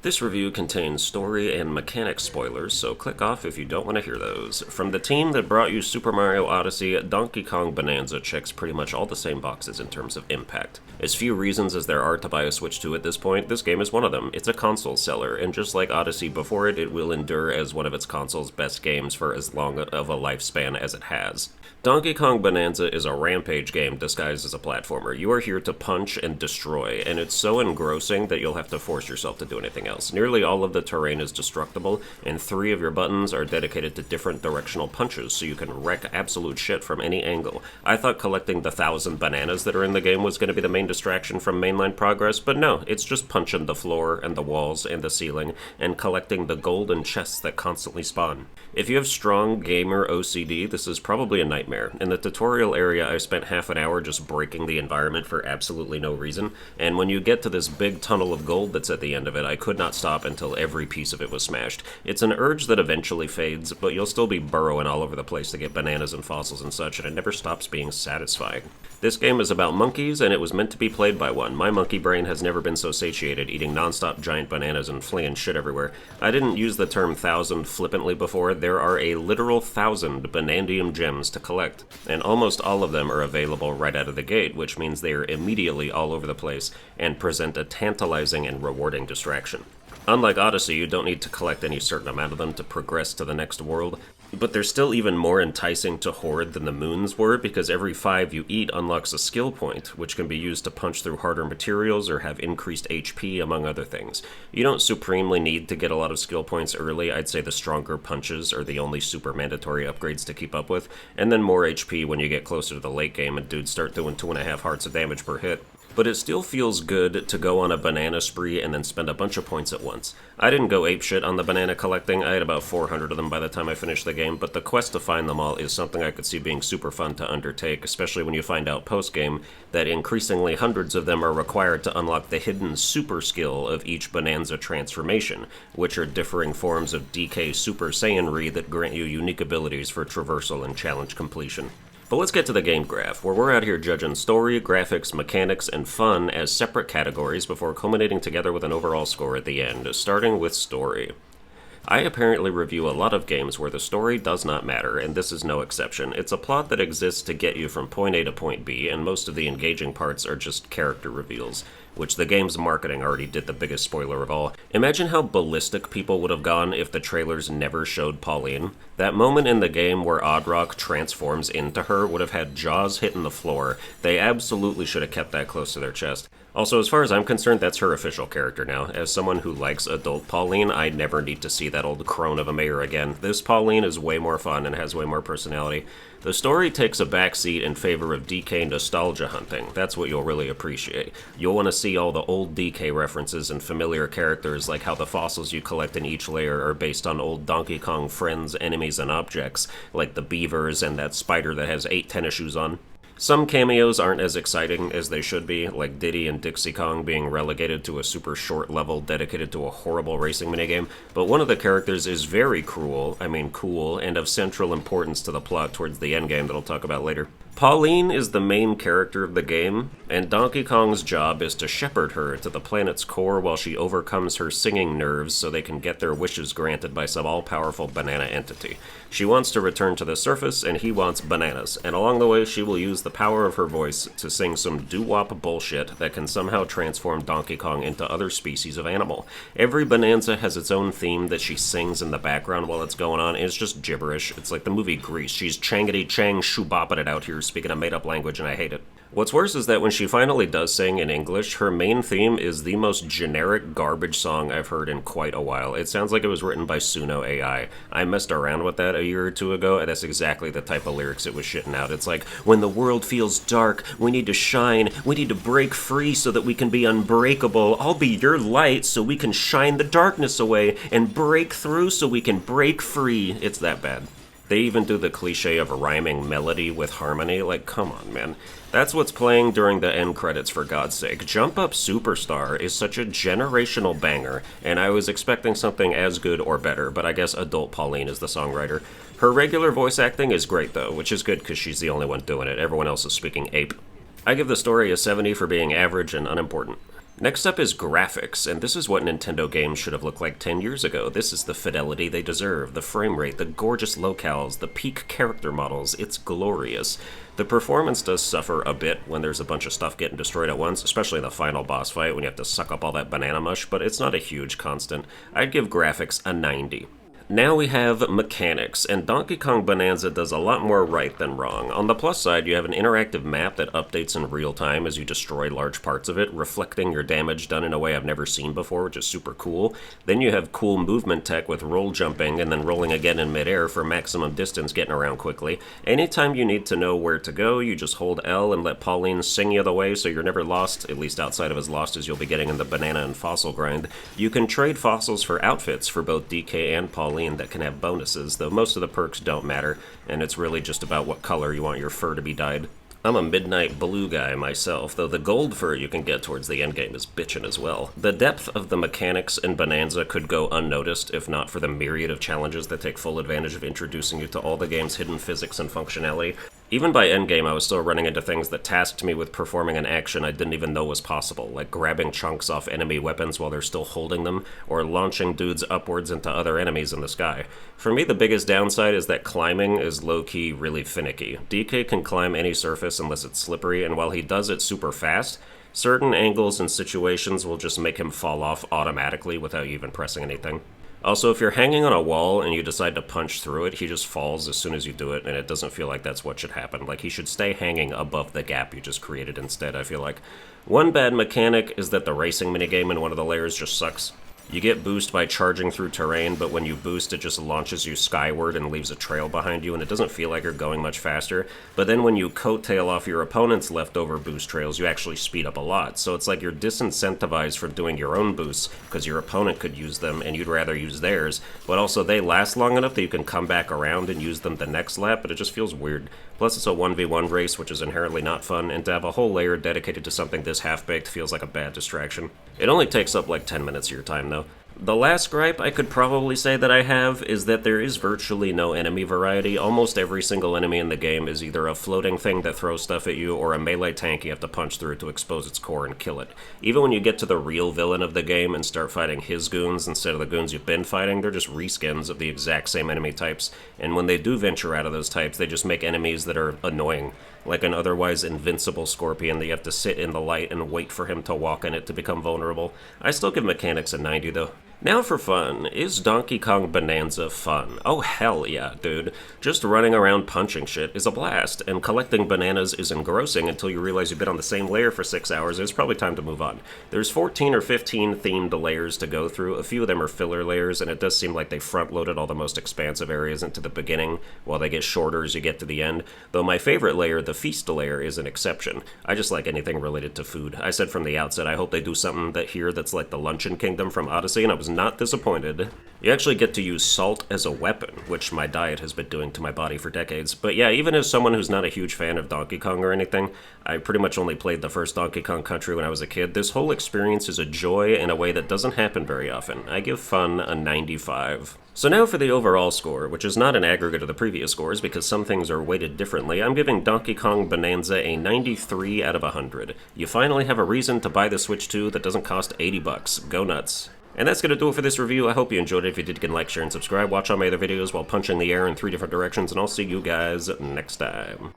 This review contains story and mechanic spoilers, so click off if you don't want to hear those. From the team that brought you Super Mario Odyssey, Donkey Kong Bananza checks pretty much all the same boxes in terms of impact. As few reasons as there are to buy a Switch 2 at this point, this game is one of them. It's a console seller, and just like Odyssey before it, it will endure as one of its console's best games for as long of a lifespan as it has. Donkey Kong Bananza is a rampage game disguised as a platformer. You are here to punch and destroy, and it's so engrossing that you'll have to force yourself to do anything else. Nearly all of the terrain is destructible, and 3 of your buttons are dedicated to different directional punches, so you can wreck absolute shit from any angle. I thought collecting the 1,000 bananas that are in the game was going to be the main distraction from mainline progress, but no, it's just punching the floor and the walls and the ceiling, and collecting the golden chests that constantly spawn. If you have strong gamer OCD, this is probably a nightmare. In the tutorial area, I spent half an hour just breaking the environment for absolutely no reason, and when you get to this big tunnel of gold that's at the end of it, I could not stop until every piece of it was smashed. It's an urge that eventually fades, but you'll still be burrowing all over the place to get bananas and fossils and such, and it never stops being satisfying. This game is about monkeys, and it was meant to be played by one. My monkey brain has never been so satiated, eating non-stop giant bananas and flinging shit everywhere. I didn't use the term 1,000 flippantly before. There are a literal 1,000 Banandium gems to collect, and almost all of them are available right out of the gate, which means they are immediately all over the place and present a tantalizing and rewarding distraction. Unlike Odyssey, you don't need to collect any certain amount of them to progress to the next world, but they're still even more enticing to hoard than the moons were, because every 5 you eat unlocks a skill point, which can be used to punch through harder materials or have increased HP, among other things. You don't supremely need to get a lot of skill points early. I'd say the stronger punches are the only super mandatory upgrades to keep up with, and then more HP when you get closer to the late game and dudes start doing 2.5 hearts of damage per hit. But it still feels good to go on a banana spree and then spend a bunch of points at once. I didn't go apeshit on the banana collecting. I had about 400 of them by the time I finished the game, but the quest to find them all is something I could see being super fun to undertake, especially when you find out post-game that increasingly hundreds of them are required to unlock the hidden super skill of each Bananza transformation, which are differing forms of DK Super Saiyanry that grant you unique abilities for traversal and challenge completion. But let's get to the game graph, where we're out here judging story, graphics, mechanics, and fun as separate categories before culminating together with an overall score at the end, starting with story. I apparently review a lot of games where the story does not matter, and this is no exception. It's a plot that exists to get you from point A to point B, and most of the engaging parts are just character reveals, which the game's marketing already did the biggest spoiler of all. Imagine how ballistic people would have gone if the trailers never showed Pauline. That moment in the game where Oddrock transforms into her would have had jaws hitting the floor. They absolutely should have kept that close to their chest. Also, as far as I'm concerned, that's her official character now. As someone who likes adult Pauline, I never need to see that old crone of a mayor again. This Pauline is way more fun and has way more personality. The story takes a backseat in favor of DK nostalgia hunting. That's what you'll really appreciate. You'll want to see all the old DK references and familiar characters, like how the fossils you collect in each layer are based on old Donkey Kong friends, enemies, and objects, like the beavers and that spider that has 8 tennis shoes on. Some cameos aren't as exciting as they should be, like Diddy and Dixie Kong being relegated to a super short level dedicated to a horrible racing minigame, but one of the characters is very cool, and of central importance to the plot towards the endgame that I'll talk about later. Pauline is the main character of the game, and Donkey Kong's job is to shepherd her to the planet's core while she overcomes her singing nerves so they can get their wishes granted by some all-powerful banana entity. She wants to return to the surface, and he wants bananas, and along the way she will use the power of her voice to sing some doo-wop bullshit that can somehow transform Donkey Kong into other species of animal. Every Bonanza has its own theme that she sings in the background while it's going on, and it's just gibberish. It's like the movie Grease. She's changity-chang shoo-bopping it out here, speaking a made-up language, and I hate it. What's worse is that when she finally does sing in English, her main theme is the most generic garbage song I've heard in quite a while. It sounds like it was written by Suno AI. I messed around with that a year or two ago, and that's exactly the type of lyrics it was shitting out. It's like, when the world feels dark, we need to shine, we need to break free so that we can be unbreakable. I'll be your light so we can shine the darkness away, and break through so we can break free. It's that bad. They even do the cliche of rhyming melody with harmony. Like, come on, man. That's what's playing during the end credits, for God's sake. Jump Up Superstar is such a generational banger, and I was expecting something as good or better, but I guess adult Pauline is the songwriter. Her regular voice acting is great, though, which is good because she's the only one doing it. Everyone else is speaking ape. I give the story a 70 for being average and unimportant. Next up is graphics, and this is what Nintendo games should have looked like 10 years ago. This is the fidelity they deserve, the frame rate, the gorgeous locales, the peak character models. It's glorious. The performance does suffer a bit when there's a bunch of stuff getting destroyed at once, especially in the final boss fight when you have to suck up all that banana mush, but it's not a huge constant. I'd give graphics a 90. Now we have mechanics, and Donkey Kong Bananza does a lot more right than wrong. On the plus side, you have an interactive map that updates in real time as you destroy large parts of it, reflecting your damage done in a way I've never seen before, which is super cool. Then you have cool movement tech with roll jumping and then rolling again in midair for maximum distance getting around quickly. Anytime you need to know where to go, you just hold L and let Pauline sing you the way so you're never lost, at least outside of as lost as you'll be getting in the banana and fossil grind. You can trade fossils for outfits for both DK and Pauline that can have bonuses, though most of the perks don't matter, and it's really just about what color you want your fur to be dyed. I'm a midnight blue guy myself, though the gold fur you can get towards the endgame is bitchin' as well. The depth of the mechanics in Bonanza could go unnoticed if not for the myriad of challenges that take full advantage of introducing you to all the game's hidden physics and functionality. Even by endgame, I was still running into things that tasked me with performing an action I didn't even know was possible, like grabbing chunks off enemy weapons while they're still holding them, or launching dudes upwards into other enemies in the sky. For me, the biggest downside is that climbing is low-key really finicky. DK can climb any surface unless it's slippery, and while he does it super fast, certain angles and situations will just make him fall off automatically without you even pressing anything. Also, if you're hanging on a wall and you decide to punch through it, he just falls as soon as you do it, and it doesn't feel like that's what should happen. Like, he should stay hanging above the gap you just created instead, I feel like. One bad mechanic is that the racing minigame in one of the layers just sucks. You get boost by charging through terrain, but when you boost, it just launches you skyward and leaves a trail behind you, and it doesn't feel like you're going much faster. But then when you coattail off your opponent's leftover boost trails, you actually speed up a lot. So it's like you're disincentivized from doing your own boosts, because your opponent could use them, and you'd rather use theirs. But also, they last long enough that you can come back around and use them the next lap, but it just feels weird. Plus, it's a 1v1 race, which is inherently not fun, and to have a whole layer dedicated to something this half-baked feels like a bad distraction. It only takes up like 10 minutes of your time, though. The last gripe I could probably say that I have is that there is virtually no enemy variety. Almost every single enemy in the game is either a floating thing that throws stuff at you or a melee tank you have to punch through to expose its core and kill it. Even when you get to the real villain of the game and start fighting his goons instead of the goons you've been fighting, they're just reskins of the exact same enemy types, and when they do venture out of those types, they just make enemies that are annoying. Like an otherwise invincible scorpion that you have to sit in the light and wait for him to walk in it to become vulnerable. I still give mechanics a 90 though. Now for fun. Is Donkey Kong Bananza fun? Oh hell yeah, dude. Just running around punching shit is a blast, and collecting bananas is engrossing until you realize you've been on the same layer for 6 hours. It's probably time to move on. There's 14 or 15 themed layers to go through. A few of them are filler layers, and it does seem like they front-loaded all the most expansive areas into the beginning, while they get shorter as you get to the end. Though my favorite layer, the feast layer, is an exception. I just like anything related to food. I said from the outset I hope they do something that's like the Luncheon Kingdom from Odyssey, and I was not disappointed. You actually get to use salt as a weapon, which my diet has been doing to my body for decades. But yeah, even as someone who's not a huge fan of Donkey Kong or anything, I pretty much only played the first Donkey Kong Country when I was a kid. This whole experience is a joy in a way that doesn't happen very often. I give fun a 95. So now for the overall score, which is not an aggregate of the previous scores because some things are weighted differently. I'm giving Donkey Kong Bananza a 93 out of 100. You finally have a reason to buy the Switch 2 that doesn't cost 80 bucks. Go nuts. And that's going to do it for this review. I hope you enjoyed it. If you did, you can like, share, and subscribe. Watch all my other videos while punching the air in 3 different directions, and I'll see you guys next time.